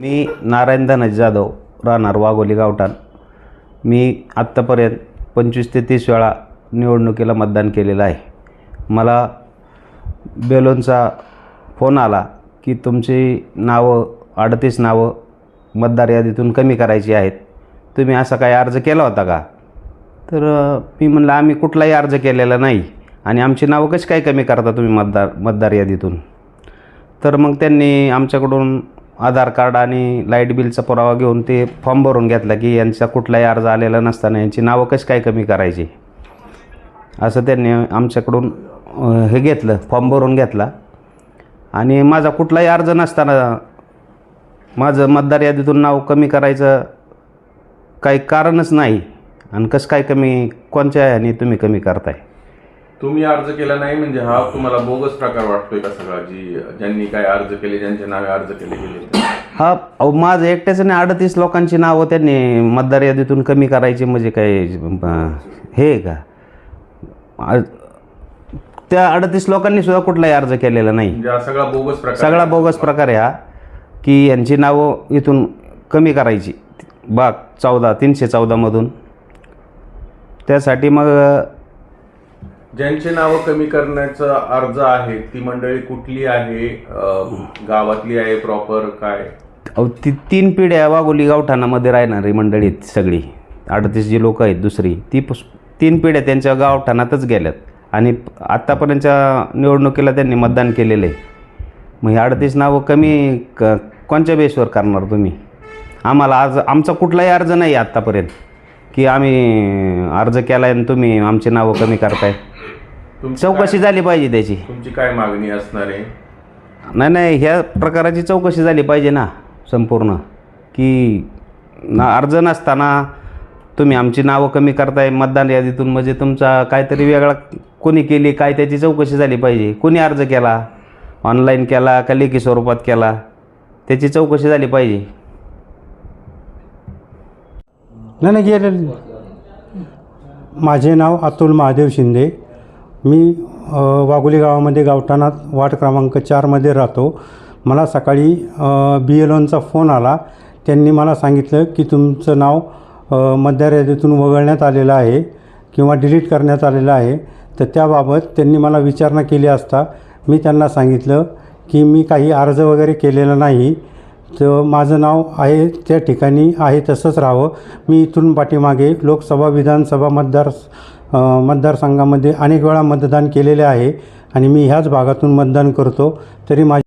मी नारायण धनाजी जाधव, राहणार वाघोली गावठाण. मी आत्तापर्यंत 25 ते 30 वेळा निवडणुकीला मतदान केलेलं आहे. मला बेलोनचा फोन आला की तुमची नावं 38 नावं मतदार यादीतून कमी करायची आहेत, तुम्ही असा काही अर्ज केला होता का? तर मी म्हणलं आम्ही कुठलाही अर्ज केलेला नाही आणि आमची नावं कशी काय कमी करता तुम्ही मतदार यादीतून. तर मग त्यांनी आमच्याकडून आधार कार्ड आणि लाईट बिलचा पुरावा घेऊन ते फॉर्म भरून घेतला की यांचा कुठलाही अर्ज आलेला नसताना यांची नावं कशी काय कमी करायची, असं त्यांनी आमच्याकडून हे घेतलं, फॉर्म भरून घेतला. आणि माझा कुठलाही अर्ज नसताना माझं मतदार यादीतून नाव कमी करायचं काही कारणच नाही. आणि कसं काय कमी, कोणत्या ह्याने तुम्ही कमी करताय? तुम्ही अर्ज केला नाही म्हणजे हा तुम्हाला बोगस प्रकार वाटतोय का सगळा? ज्यांनी काय अर्ज केले, ज्यांचे नावे अर्ज केले गेले? हा, माझं एकट्याचं नाही, 38 लोकांची नावं त्यांनी मतदार यादीतून कमी करायची म्हणजे काय हे का? त्या 38 लोकांनी सुद्धा कुठलाही अर्ज केलेला नाही. म्हणजे सगळा बोगस प्रकार, सगळा बोगस प्रकार आहे हा, की यांची नावं इथून कमी करायची 314 मधून. त्यासाठी मग ज्यांचे नावं कमी करण्याचा अर्ज आहे ती मंडळी कुठली आहे? गावातली आहे प्रॉपर काय? ती 3 पिढ्या वाघोली गावठाणामध्ये राहणारी मंडळी सगळी 38 जी लोक आहेत दुसरी, ती 3 पिढ्या त्यांच्या गावठाणातच गेल्यात आणि आत्तापर्यंतच्या निवडणुकीला त्यांनी मतदान केलेलं आहे. मग हे 38 नावं कमी कोणत्या बेसवर करणार तुम्ही? आम्हाला आज आमचा कुठलाही अर्ज नाही आत्तापर्यंत की आम्ही अर्ज केला आहे आणि तुम्ही आमची नावं कमी करताय. चौकशी झाली पाहिजे त्याची. तुमची काय मागणी असणार आहे? नाही, ह्या प्रकाराची चौकशी झाली पाहिजे ना संपूर्ण, की अर्ज नसताना तुम्ही आमची नावं कमी करताय मतदान यादीतून, म्हणजे तुमचा काहीतरी वेगळा कोणी केली काय त्याची चौकशी झाली पाहिजे. कोणी अर्ज केला, ऑनलाईन केला का लेखी स्वरूपात केला, त्याची चौकशी झाली पाहिजे. नाही गेलेलं. माझे नाव अतुल महादेव शिंदे. मी वाघोली गावामध्ये गावठाणात वार्ड क्रमांक 4मध्ये राहतो. मला सकाळी BLOचा फोन आला. त्यांनी मला सांगितलं की तुमचं नाव मतदार यादीतून वगळण्यात आलेलं आहे किंवा डिलीट करण्यात आलेलं आहे. तर त्याबाबत त्यांनी मला विचारणा केली असता मी त्यांना सांगितलं की मी काही अर्ज वगैरे केलेला नाही, तर माझं नाव आहे त्या ठिकाणी आहे तसंच राहावं. मी इथून पाठीमागे लोकसभा विधानसभा मतदारसंघामध्ये अनेक वेळा मतदान केलेले आहे आणि मी ह्याच भागातून मतदान करतो. तरी